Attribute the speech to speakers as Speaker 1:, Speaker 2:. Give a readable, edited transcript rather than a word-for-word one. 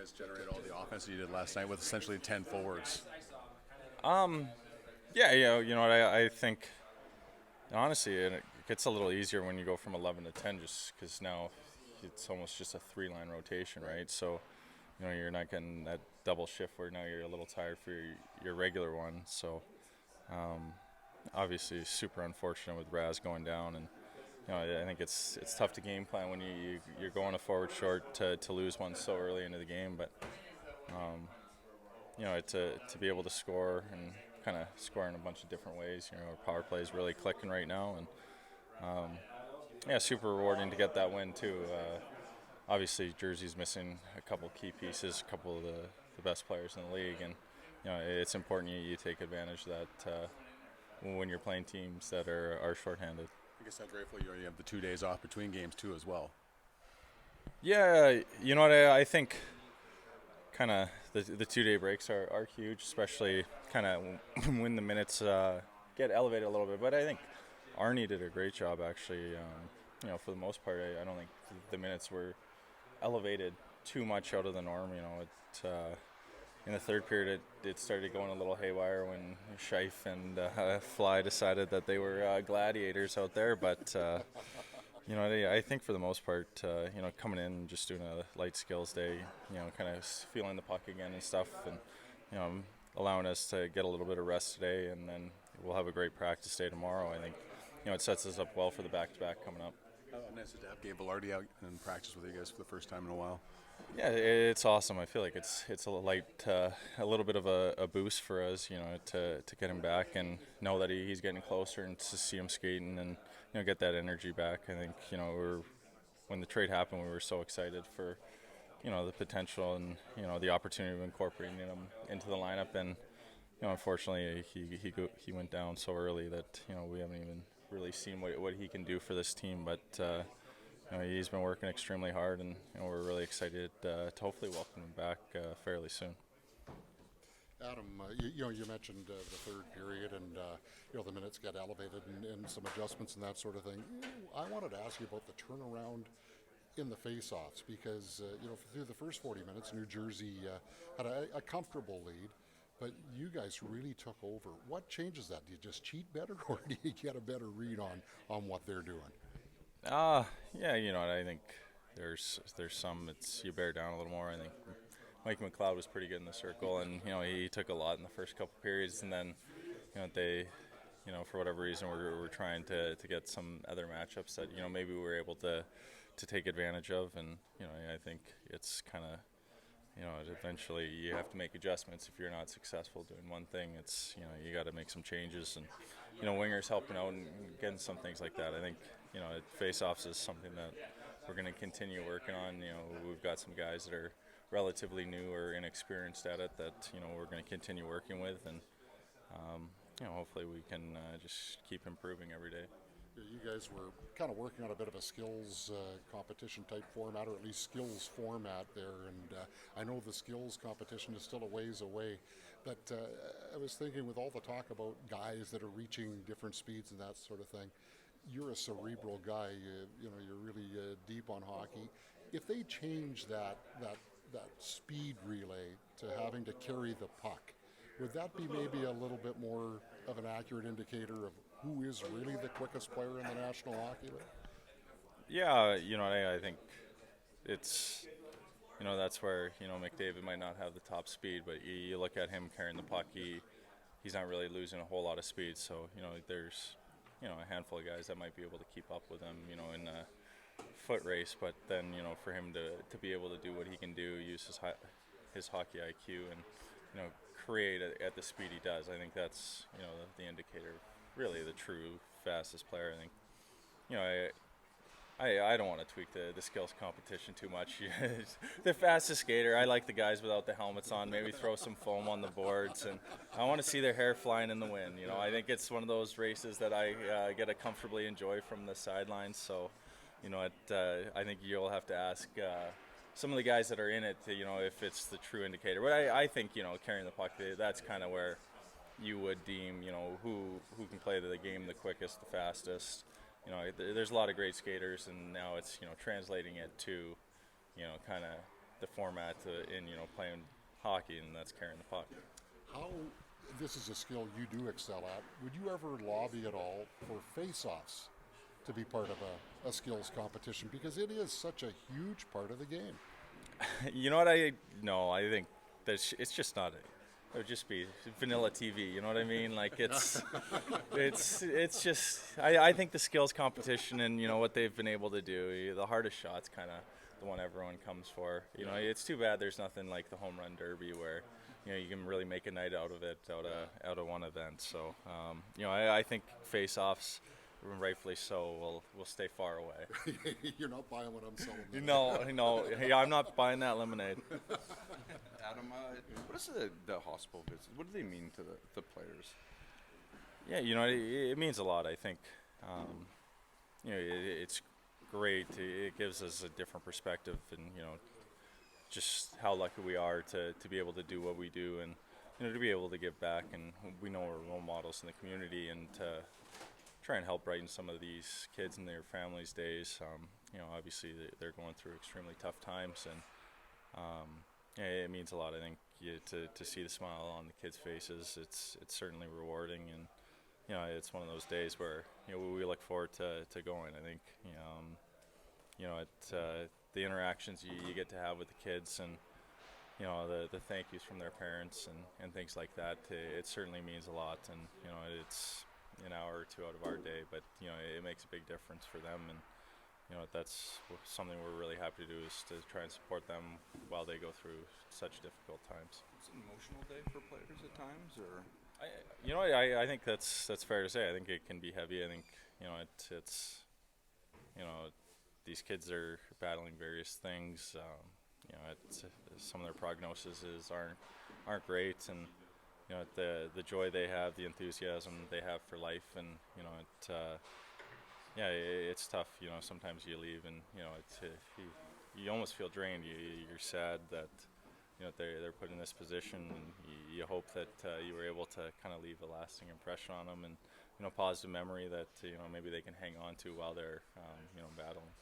Speaker 1: guys generate all the offense that you did last night with essentially 10 forwards?
Speaker 2: Yeah, you know what I think. Honestly, it gets a little easier when you go from 11 to 10, just because now it's almost just a three-line rotation, right? So, you're not getting that double shift where now you're a little tired for your regular one. So, obviously, super unfortunate with Raz going down, and I think it's tough to game plan when you're going a forward short to lose one so early into the game, but to be able to score and kind of score in a bunch of different ways. Our power play is really clicking right now, and yeah, super rewarding to get that win too. Obviously, Jersey's missing a couple key pieces, a couple of the best players in the league, and it's important you take advantage of that when you're playing teams that are shorthanded.
Speaker 1: I guess how grateful you are you have the 2 days off between games too as well.
Speaker 2: Yeah, you know what I think. Kind of the 2 day breaks are huge, especially kind of when the minutes get elevated a little bit. But I think Arnie did a great job actually. For the most part, I don't think the minutes were elevated too much out of the norm. In the third period, it started going a little haywire when Scheif and Fly decided that they were gladiators out there. But I think for the most part, coming in and just doing a light skills day, kind of feeling the puck again and stuff, and allowing us to get a little bit of rest today, and then we'll have a great practice day tomorrow. I think it sets us up well for the back-to-back coming up.
Speaker 1: Nice to have Gabe Velarde out in practice with you guys for the first time in a while.
Speaker 2: Yeah, it's awesome. I feel like it's a little bit of a boost for us, to get him back and know that he's getting closer, and to see him skating and get that energy back. I think when the trade happened, we were so excited for the potential and the opportunity of incorporating him into the lineup, and unfortunately he went down so early that we haven't even really seen what he can do for this team, but. He's been working extremely hard, and we're really excited to hopefully welcome him back fairly soon.
Speaker 3: Adam, you mentioned the third period, and the minutes got elevated and some adjustments and that sort of thing. I wanted to ask you about the turnaround in the faceoffs, because through the first 40 minutes, New Jersey had a comfortable lead, but you guys really took over. What changes that? Do you just cheat better, or do you get a better read on what they're doing?
Speaker 2: Yeah, I think there's some. It's you bear down a little more. I think Mike McLeod was pretty good in the circle, and he took a lot in the first couple periods, and then they, for whatever reason, we're trying to get some other matchups that maybe we were able to take advantage of, and I think it's kind of eventually you have to make adjustments if you're not successful doing one thing. It's you got to make some changes, and wingers helping out and getting some things like that. I think face-offs is something that we're going to continue working on. We've got some guys that are relatively new or inexperienced at it that we're going to continue working with, and hopefully we can just keep improving every day.
Speaker 3: You guys were kind of working on a bit of a skills competition type format, or at least skills format there, and I know the skills competition is still a ways away, but I was thinking, with all the talk about guys that are reaching different speeds and that sort of thing, you're a cerebral guy, you're really deep on hockey. If they change that speed relay to having to carry the puck, would that be maybe a little bit more of an accurate indicator of who is really the quickest player in the National Hockey League?
Speaker 2: Yeah, I think it's, that's where, McDavid might not have the top speed, but you look at him carrying the puck, he's not really losing a whole lot of speed. So, there's, a handful of guys that might be able to keep up with him, in a foot race. But then, for him to be able to do what he can do, use his hockey IQ, and, create at the speed he does, I think that's, the indicator of really the true fastest player. I think, I don't want to tweak the skills competition too much. The fastest skater, I like the guys without the helmets on. Maybe throw some foam on the boards, and I want to see their hair flying in the wind. I think it's one of those races that I get to comfortably enjoy from the sidelines. So, I think you'll have to ask some of the guys that are in it, if it's the true indicator. But I think, carrying the puck, that's kind of where you would deem, who can play the game the quickest, the fastest. There's a lot of great skaters, and now it's, translating it to, kind of the format in playing hockey, and that's carrying the puck.
Speaker 3: How, this is a skill you do excel at. Would you ever lobby at all for face-offs to be part of a skills competition? Because it is such a huge part of the game.
Speaker 2: You know what? I think that it's just not it. It would just be vanilla TV. You know what I mean? Like it's just. I think the skills competition and what they've been able to do. The hardest shot's kind of the one everyone comes for. It's too bad there's nothing like the home run derby where you can really make a night out of it out of one event. So I think face-offs, rightfully so, will stay far away.
Speaker 3: You're not buying what I'm selling.
Speaker 2: No. Yeah, I'm not buying that lemonade.
Speaker 4: Adam, what is the hospital visits? What do they mean to the players?
Speaker 2: Yeah, it means a lot. I think, it's great. It gives us a different perspective, and just how lucky we are to be able to do what we do, and to be able to give back. And we know we're role models in the community, and to try and help brighten some of these kids and their families' days. Obviously they're going through extremely tough times, and it means a lot. I think to see the smile on the kids' faces, it's certainly rewarding, and it's one of those days where we look forward to going. I think the interactions you get to have with the kids, and the thank yous from their parents and things like that. It certainly means a lot, and it's an hour or two out of our day, but it makes a big difference for them, and that's something we're really happy to do, is to try and support them while they go through such difficult times.
Speaker 4: It's an emotional day for players at times, or
Speaker 2: I think that's fair to say. I think it can be heavy. I think it's these kids are battling various things. Some of their prognoses aren't great, and the joy they have, the enthusiasm they have for life, and it's tough. Sometimes you leave, and you almost feel drained. You're sad that they're put in this position, and you hope that you were able to kind of leave a lasting impression on them, and positive memory that maybe they can hang on to while they're battling.